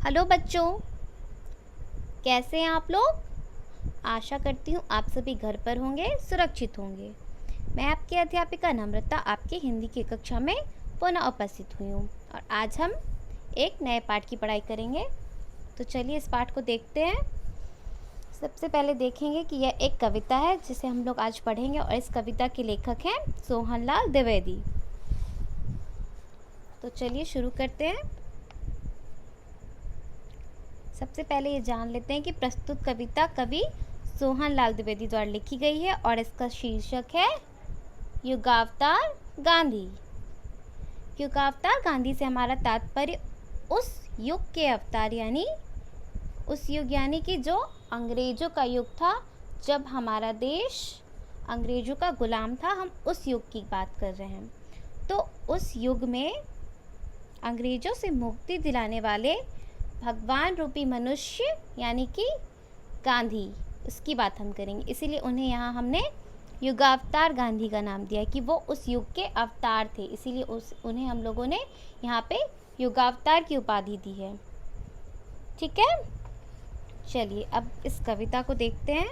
Hello बच्चों, कैसे हैं आप लोग। आशा करती हूँ आप सभी घर पर होंगे, सुरक्षित होंगे। मैं आपकी अध्यापिका नम्रता आपकी हिंदी की कक्षा में पुनः उपस्थित हुई हूँ और आज हम एक नए पाठ की पढ़ाई करेंगे। तो चलिए इस पाठ को देखते हैं। सबसे पहले देखेंगे कि यह एक कविता है जिसे हम लोग आज पढ़ेंगे और इस कविता के लेखक हैं सोहनलाल द्विवेदी। तो चलिए शुरू करते हैं। सबसे पहले ये जान लेते हैं कि प्रस्तुत कविता कवि सोहनलाल द्विवेदी द्वारा लिखी गई है और इसका शीर्षक है युगावतार गांधी। युगावतार गांधी से हमारा तात्पर्य उस युग के अवतार यानी उस युग यानी कि जो अंग्रेज़ों का युग था, जब हमारा देश अंग्रेज़ों का गुलाम था। हम उस युग की बात कर रहे हैं। तो उस युग में अंग्रेज़ों से मुक्ति दिलाने वाले भगवान रूपी मनुष्य यानी कि गांधी, उसकी बात हम करेंगे। इसीलिए उन्हें यहाँ हमने युगावतार गांधी का नाम दिया कि वो उस युग के अवतार थे, इसीलिए उन्हें हम लोगों ने यहाँ पे युगावतार की उपाधि दी है। ठीक है, चलिए अब इस कविता को देखते हैं।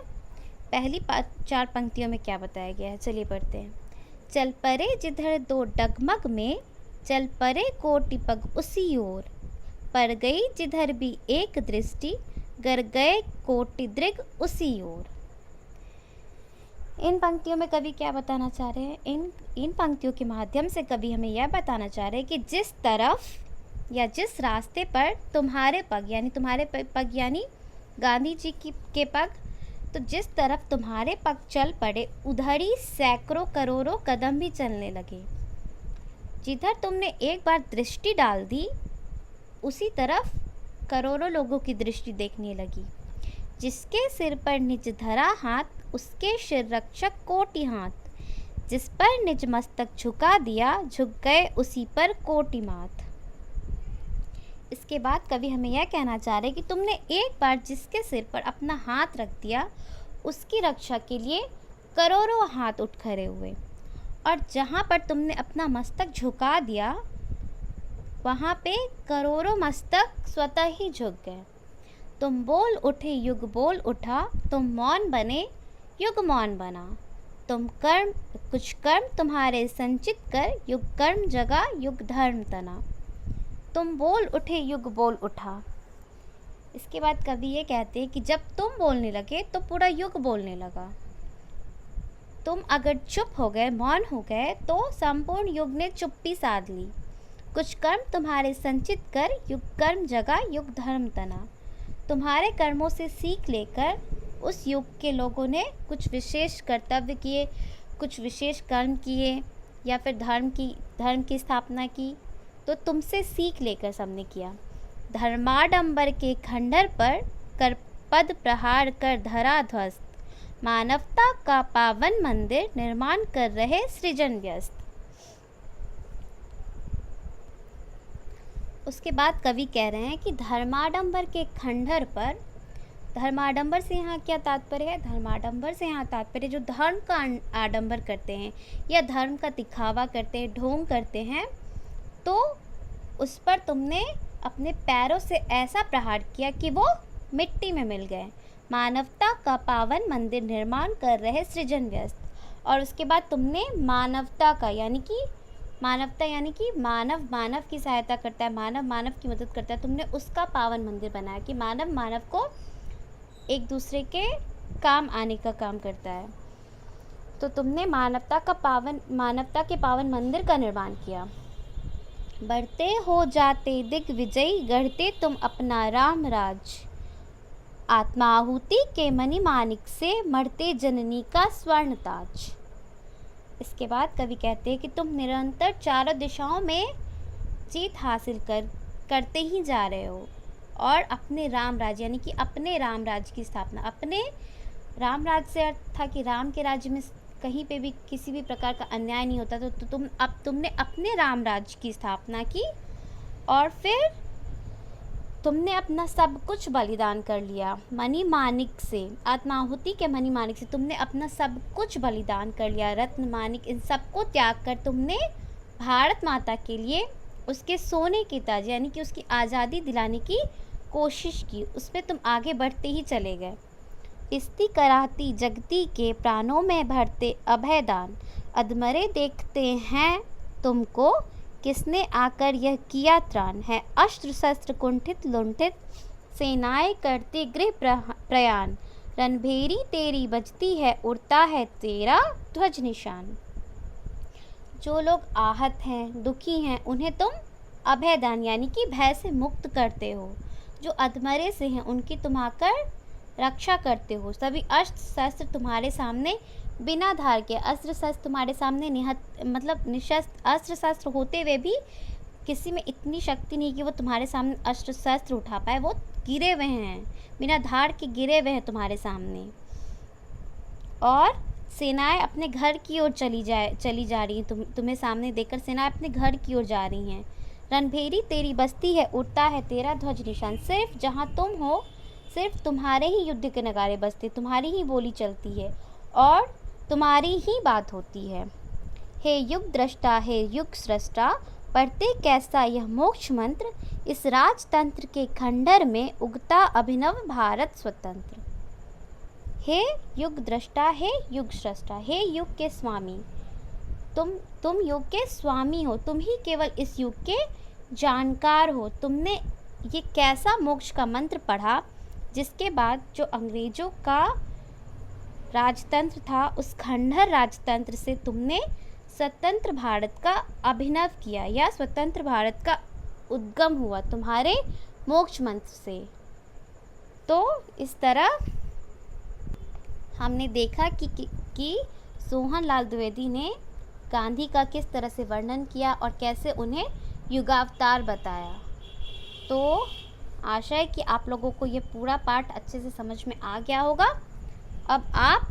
पहली 4 पंक्तियों में क्या बताया गया है, चलिए पढ़ते हैं। चल परे जिधर दो डगमग में, चल परे कोटि पग उसी ओर, पर गई जिधर भी एक दृष्टि, गर गए कोटि दृग उसी ओर। इन पंक्तियों में कवि क्या बताना चाह रहे हैं? इन पंक्तियों के माध्यम से कवि हमें यह बताना चाह रहे हैं कि जिस तरफ या जिस रास्ते पर तुम्हारे पग यानी गांधी जी के पग, तो जिस तरफ तुम्हारे पग चल पड़े उधर ही सैकड़ों करोड़ों कदम भी चलने लगे। जिधर तुमने एक बार दृष्टि डाल दी उसी तरफ करोड़ों लोगों की दृष्टि देखने लगी। जिसके सिर पर निज धरा हाथ उसके शिर रक्षक कोटि हाथ, जिस पर निज मस्तक झुका दिया झुक गए उसी पर कोटि माथ। इसके बाद कवि हमें यह कहना चाह रहे कि तुमने एक बार जिसके सिर पर अपना हाथ रख दिया उसकी रक्षा के लिए करोड़ों हाथ उठ खड़े हुए, और जहाँ पर तुमने अपना मस्तक झुका दिया वहाँ पे करोड़ों मस्तक स्वतः ही झुक गए। तुम बोल उठे युग बोल उठा, तुम मौन बने युग मौन बना। तुम कुछ कर्म तुम्हारे संचित कर, युग कर्म जगा युग धर्म तना। तुम बोल उठे युग बोल उठा। इसके बाद कवि ये कहते हैं कि जब तुम बोलने लगे तो पूरा युग बोलने लगा। तुम अगर चुप हो गए, मौन हो गए, तो संपूर्ण युग ने चुप्पी साध ली। कुछ कर्म तुम्हारे संचित कर, युग कर्म जगा युग धर्म तना। तुम्हारे कर्मों से सीख लेकर उस युग के लोगों ने कुछ विशेष कर्तव्य किए, कुछ विशेष कर्म किए या फिर धर्म की स्थापना की। तो तुमसे सीख लेकर सबने किया। धर्माडंबर के खंडर पर कर पद प्रहार कर धरा ध्वस्त, मानवता का पावन मंदिर निर्माण कर रहे सृजन व्यस्त। उसके बाद कवि कह रहे हैं कि धर्माडंबर के खंडर पर, धर्माडंबर से यहाँ क्या तात्पर्य है? धर्माडंबर से यहाँ तात्पर्य जो धर्म का आडंबर करते हैं या धर्म का दिखावा करते हैं, ढोंग करते हैं, तो उस पर तुमने अपने पैरों से ऐसा प्रहार किया कि वो मिट्टी में मिल गए। मानवता का पावन मंदिर निर्माण कर रहे सृजन व्यस्त। और उसके बाद तुमने मानवता यानी कि मानव की सहायता करता है, मानव की मदद करता है। तुमने उसका पावन मंदिर बनाया कि मानव को एक दूसरे के काम आने का काम करता है। तो तुमने मानवता के पावन मंदिर का निर्माण किया। बढ़ते हो जाते दिग्विजयी, गढ़ते तुम अपना राम राज। आत्मा आहुति के मणिमाणिक से मढ़ते जननी का स्वर्ण ताज। इसके बाद कवि कहते हैं कि तुम निरंतर चारों दिशाओं में जीत हासिल करते ही जा रहे हो और अपने राम राज यानी कि अपने राम राज की स्थापना, अपने राम राज से अर्थ था कि राम के राज्य में कहीं पे भी किसी भी प्रकार का अन्याय नहीं होता। तो तुमने अपने राम राज की स्थापना की और फिर तुमने अपना सब कुछ बलिदान कर लिया। मणिमाणिक से, आत्माहुति के मणिमाणिक से तुमने अपना सब कुछ बलिदान कर लिया। रत्न माणिक इन सबको त्याग कर तुमने भारत माता के लिए उसके सोने की ताज यानी कि उसकी आज़ादी दिलाने की कोशिश की, उसमें तुम आगे बढ़ते ही चले गए। इस्ती कराहती जगती के प्राणों में भरते अभयदान, अधमरे देखते हैं तुमको, किसने आकर यह किया त्राण। है अस्त्र शस्त्र कुंठित लुंठित, सेनाएं करते गृह प्रयाण, रणभेरी तेरी बजती है, उड़ता है तेरा ध्वज निशान। जो लोग आहत हैं, दुखी हैं, उन्हें तुम अभयदान यानी कि भय से मुक्त करते हो। जो अधमरे से हैं उनकी तुम आकर रक्षा करते हो। सभी अस्त्र शस्त्र तुम्हारे सामने बिना धार के, अस्त्र शस्त्र तुम्हारे सामने निशस्त्र अस्त्र शस्त्र होते हुए भी किसी में इतनी शक्ति नहीं कि वो तुम्हारे सामने अस्त्र शस्त्र उठा पाए। वो गिरे हुए हैं, बिना धार के गिरे हुए हैं तुम्हारे सामने। और सेनाएं अपने घर की ओर चली जा रही हैं, तुम्हें सामने देखकर सेनाएं अपने घर की ओर जा रही हैं। रणभेरी तेरी बस्ती है, उड़ता है तेरा ध्वज निशान। सिर्फ जहाँ तुम हो, सिर्फ तुम्हारे ही युद्ध के नगारे बजते, तुम्हारी ही बोली चलती है और तुम्हारी ही बात होती है। हे युग दृष्टा, हे युग सृष्टा, पढ़ते कैसा यह मोक्ष मंत्र, इस राजतंत्र के खंडर में उगता अभिनव भारत स्वतंत्र। हे युग दृष्टा, हे युग सृष्टा, हे युग के स्वामी, तुम युग के स्वामी हो, तुम ही केवल इस युग के जानकार हो। तुमने ये कैसा मोक्ष का मंत्र पढ़ा जिसके बाद जो अंग्रेजों का राजतंत्र था, उस खंडहर राजतंत्र से तुमने स्वतंत्र भारत का अभिनव किया, या स्वतंत्र भारत का उद्गम हुआ तुम्हारे मोक्ष मंत्र से। तो इस तरह हमने देखा कि सोहनलाल द्विवेदी ने गांधी का किस तरह से वर्णन किया और कैसे उन्हें युगावतार बताया। तो आशा है कि आप लोगों को ये पूरा पाठ अच्छे से समझ में आ गया होगा। अब आप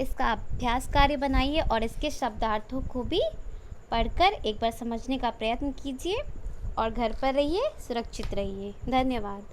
इसका अभ्यास कार्य बनाइए और इसके शब्दार्थों को भी पढ़कर एक बार समझने का प्रयत्न कीजिए और घर पर रहिए, सुरक्षित रहिए। धन्यवाद।